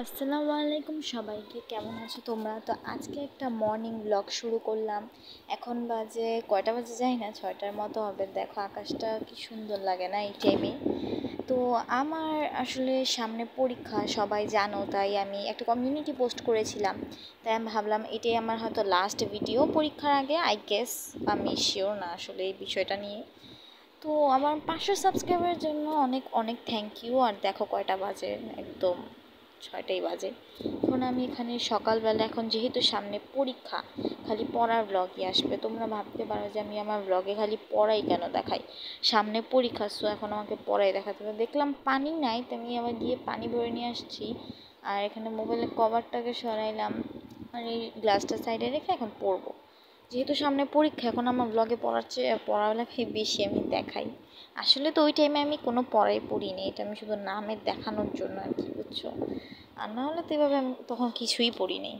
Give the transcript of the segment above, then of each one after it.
আসসালামু আলাইকুম সবাইকে, কেমন আছো তোমরা? তো আজকে একটা মর্নিং ব্লগ শুরু করলাম। এখন বাজে কয়টা বাজে যাই না, 6টার মতো হবে। দেখো আকাশটা কি সুন্দর লাগে না এই টাইমে। তো আমার আসলে সামনে পরীক্ষা, সবাই জানো, তাই আমি একটা কমিউনিটি পোস্ট করেছিলাম। তাই আমি ভাবলাম এটাই আমার হয়তো লাস্ট ভিডিও পরীক্ষার আগে, আই গেস। আমি শিওর না আসলে এই বিষয়টা নিয়ে। তো আমার 500 সাবস্ক্রাইবারের জন্য অনেক অনেক থ্যাংক ইউ। আর দেখো কয়টা বাজে, একদম 6টাই বাজে। এখন আমি এখানে সকালবেলা, এখন যেহেতু সামনে পরীক্ষা, খালি পড়ার ব্লগই আসবে। তোমরা ভাবতে পারো যে আমি আমার ব্লগে খালি পড়াই কেন দেখাই, সামনে পরীক্ষা, সো এখন আমাকে পড়াই দেখাতে হবে। দেখলাম পানি নাই, তো আমি আবার গিয়ে পানি ভরে নিয়ে আসছি। আর এখানে মোবাইলের কভারটাকে সরাইলাম, আর এই গ্লাসটা সাইডে রেখে এখন পড়বো। যেহেতু সামনে পরীক্ষা, এখন আমার ব্লগে পড়ার চেয়ে পড়ালেখাই বেশি আমি দেখাই। আসলে তো ওই টাইমে আমি কোনো পড়াই পড়িনি, এটা আমি শুধু নামের দেখানোর জন্য আর কি, বুঝছো? আর না হলে তো এভাবে আমি তখন কিছুই পড়িনি।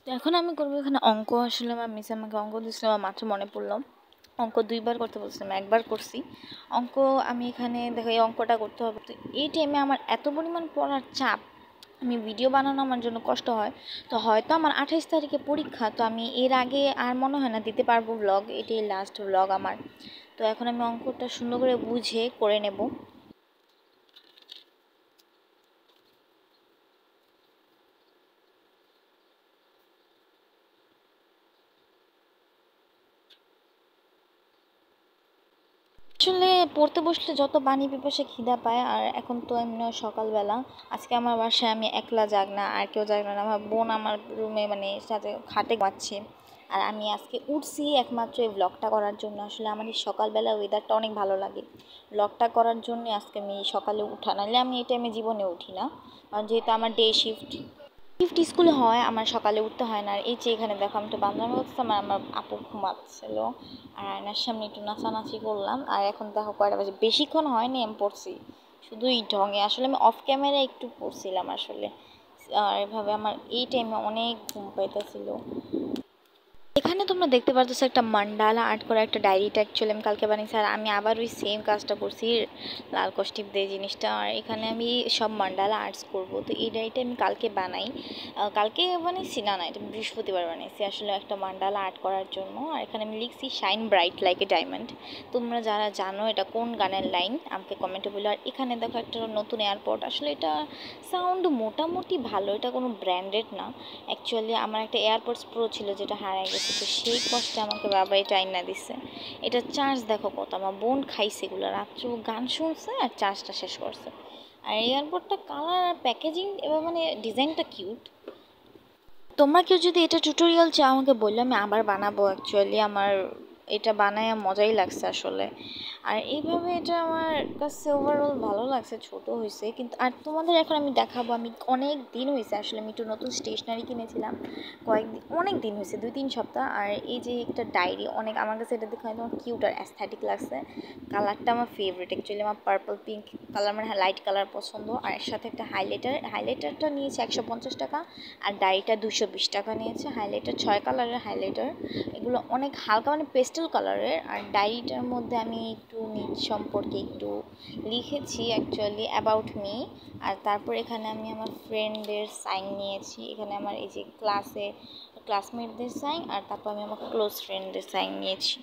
তো এখন আমি করবো এখানে অঙ্ক। আসলে আমার মিস আমাকে অঙ্ক দিয়েছিল, আমার মাত্র মনে পড়লো। অঙ্ক 2বার করতে বলছিলাম, একবার করছি অঙ্ক। আমি এখানে দেখো এই অঙ্কটা করতে হবে। তো এই টাইমে আমার এত পরিমাণ পড়ার চাপ, আমি ভিডিও বানানো আমার জন্য কষ্ট হয়। তো হয়তো আমার 28 তারিখে পরীক্ষা, তো আমি এর আগে আর মনে হয় না দিতে পারবো ব্লগ, এটাই লাস্ট ব্লগ আমার। তো এখন আমি অঙ্কটা সুন্দর করে বুঝে করে নেব। আসলে পড়তে বসলে যত পানি পিপাসা খিদা পায়। আর এখন তো এমনি সকালবেলা, আজকে আমার বাসায় আমি একলা যাক না, আর কেউ যাক না, আমার বোন আমার রুমে মানে সাথে খাটে ঘুমাচ্ছে। আর আমি আজকে উঠছি একমাত্র এই ব্লগটা করার জন্য। আসলে আমার এই সকালবেলা ওয়েদারটা অনেক ভালো লাগে, ব্লগটা করার জন্য আজকে আমি সকালে উঠা, নাহলে আমি এই টাইমে জীবনে উঠি না। কারণ যেহেতু আমার ডে শিফট, স্কুলে হয়, আমার সকালে উঠতে হয় না। আর এই যে এখানে দেখো আমি তো বান্ধবী করছিলাম, আর আমার আপু ঘুমাচ্ছিল, আর আয়নার সামনে একটু নাচানাচি করলাম। আর এখন দেখো কয়টা বাজে, বেশিক্ষণ হয়নি আমি পড়ছি, শুধু এই ঢঙে। আসলে আমি অফ ক্যামেরা একটু পড়ছিলাম আসলে। আর এভাবে আমার এই টাইমে অনেক ঘুম পাইতেছিল। এখানে তোমরা দেখতে পারতেছো একটা মান্ডালা আর্ট করা একটা ডায়েরিটা অ্যাকচুয়ালি আমি কালকে বানিয়েছি। আর আমি আবার ওই সেম কাজটা করছি, লাল কষ্টিপ দিয়ে জিনিসটা। আর এখানে আমি সব মান্ডালা আর্টস করব। তো এই ডায়েরিটা আমি কালকে বানাই, কালকে বানিয়েছি, না না এটা বৃহস্পতিবার বানিয়েছি আসলে, একটা মান্ডালা আর্ট করার জন্য। আর এখানে আমি লিখছি shine bright like a diamond. তোমরা যারা জানো এটা কোন গানের লাইন আমাকে কমেন্টে বলো। আর এখানে দেখো একটা নতুন এয়ারপোর্ট, আসলে এটা সাউন্ড মোটামুটি ভালো, এটা কোনো ব্র্যান্ডেড না। অ্যাকচুয়ালি আমার একটা এয়ারপডস প্রো ছিল যেটা হারাই গেছে, তো সেই কষ্টে আমাকে বাবা এটা আইনা দিছে। এটা চার্জ দেখো কত, আমার বোন খাইছে এগুলো, রাত্রে গান শুনছে আর চার্জটা শেষ করছে। আর এয়ারপডটা কালার আর প্যাকেজিং এবার মানে ডিজাইনটা কিউট। তোমরা কেউ যদি এটা টিউটোরিয়াল চাও আমাকে বললে আমি আবার বানাবো। অ্যাকচুয়ালি আমার এটা বানায় মজাই লাগছে আসলে। আর এইভাবে এটা আমার কাছে ওভারঅল ভালো লাগছে, ছোট হয়েছে কিন্তু। আর তোমাদের এখন আমি দেখাবো, আমি অনেক দিন হয়েছে আসলে আমি একটু নতুন স্টেশনারি কিনেছিলাম, কয়েকদিন অনেক দিন হয়েছে, 2-3 সপ্তাহ। আর এই যে একটা ডায়েরি, অনেক আমার কাছে এটা দেখে একদম কিউট আর অ্যাস্থেটিক লাগছে। কালারটা আমার ফেভারিট, অ্যাকচুয়ালি আমার পার্পল পিঙ্ক কালার মানে লাইট কালার পছন্দ। আর এর সাথে একটা হাইলাইটারটা নিয়েছে 150 টাকা, আর ডায়েরিটা 220 টাকা নিয়েছে। হাইলাইটার 6 কালারের হাইলাইটার, এগুলো অনেক হালকা মানে পেস্টেল কালারের। আর ডায়েরিটার মধ্যে আমি একটু নিজ সম্পর্কে একটু লিখেছি, অ্যাকচুয়ালি অ্যাবাউট মি। আর তারপর এখানে আমি আমার ফ্রেন্ডদের সাইন নিয়েছি, এখানে আমার এই যে ক্লাসমেটদের সাইন, আর তারপর আমি আমার ক্লোজ ফ্রেন্ডদের সাইন নিয়েছি।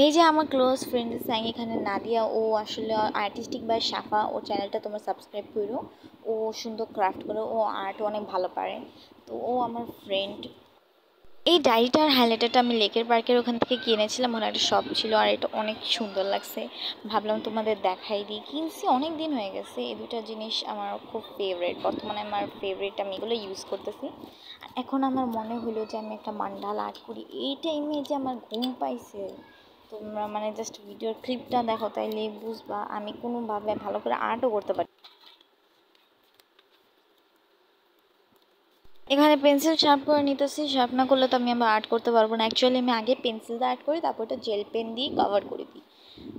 এই যে আমার ক্লোজ ফ্রেন্ডের সাইন, এখানে নাদিয়া, ও আসলে আর্টিস্টিক বাই সাফা, ও চ্যানেলটা তোমরা সাবস্ক্রাইব করো। ও সুন্দর ক্রাফট করে, ও আর্ট অনেক ভালো পারে, তো ও আমার ফ্রেন্ড। এই ডায়েরিটার হাইলাইটারটা আমি লেকের পার্কের ওখান থেকে কিনেছিলাম, ওখানে একটা শপ ছিল। আর এটা অনেক সুন্দর লাগছে, ভাবলাম তোমাদের দেখাই দিই। কিনছি অনেক দিন হয়ে গেছে, এই দুটা জিনিস আমার খুব ফেভারিট, বর্তমানে আমার ফেভারিট, আমি এগুলো ইউজ করতেছি। আর এখন আমার মনে হলো যে আমি একটা মান্ডালা আর্ট করি, এই টাইমে যে আমার ঘুম পাইছে। তো তোমরা মানে জাস্ট ভিডিওর ক্লিপটা দেখো, তাইলে বুঝবা আমি কোনোভাবে ভালো করে আর্টও করতে পারি। এখানে পেন্সিল শার্প করে নিতেছি, শার্প না করলে তো আমি আবার আর্ট করতে পারবো না। অ্যাকচুয়ালি আমি আগে পেন্সিল দিয়ে আর্ট করি, তারপর এটা জেল পেন দিয়ে কভার করে দিই।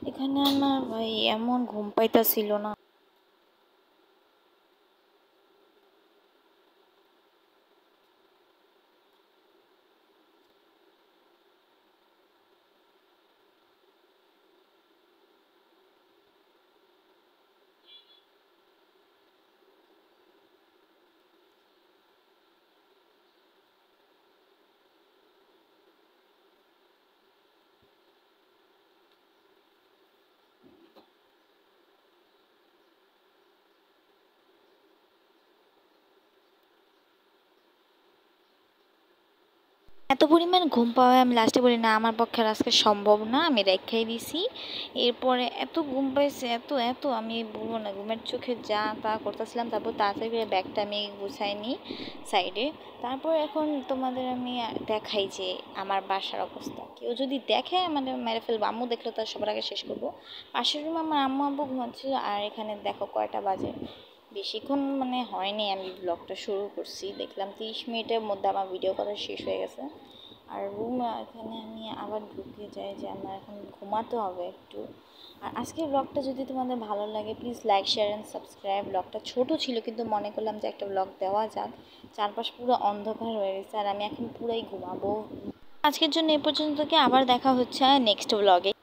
এখানে আমার ভাই এমন ঘুম পাইতাছিল না। এত পরিমাণ ঘুম পাওয়ায় আমি লাস্টে বলি না, আমার পক্ষে আর আজকে সম্ভব না, আমি রেখাই দিছি। এরপরে এত ঘুম পাইছে, এত এত আমি বলবো না, ঘুমের চোখে যা তা করতেছিলাম। তারপর তাড়াতাড়ি করে ব্যাগটা আমি গুছাই নিই সাইডে। তারপর এখন তোমাদের আমি দেখাই যে আমার বাসার অবস্থা। কেউ যদি দেখে মানে মেরে ফেলবো, আম্মু দেখলে তার সবার আগে শেষ করবো। পাশের রুমে আমার আম্মু আব্বু ঘুমাচ্ছিল, আর এখানে দেখো কয়টা বাজে। বেশিক্ষণ মানে হয়নি আমি ব্লগটা শুরু করছি, দেখলাম 30 মিনিটের মধ্যে আমার ভিডিও করা শেষ হয়ে গেছে। আর রুম এখানে আমি আবার ঢুকে যাই যে আমার এখন ঘুমাতে হবে একটু। আর আজকের ব্লগটা যদি তোমাদের ভালো লাগে please like share and subscribe. ব্লগটা ছোট ছিল কিন্তু মনে করলাম যে একটা ব্লগ দেওয়া যাক। চারপাশ পুরো অন্ধকার হয়ে গেছে আর আমি এখন পুরাই ঘুমাবো। আজকের জন্য এ পর্যন্ত, আবার দেখা হচ্ছে নেক্সট ব্লগে।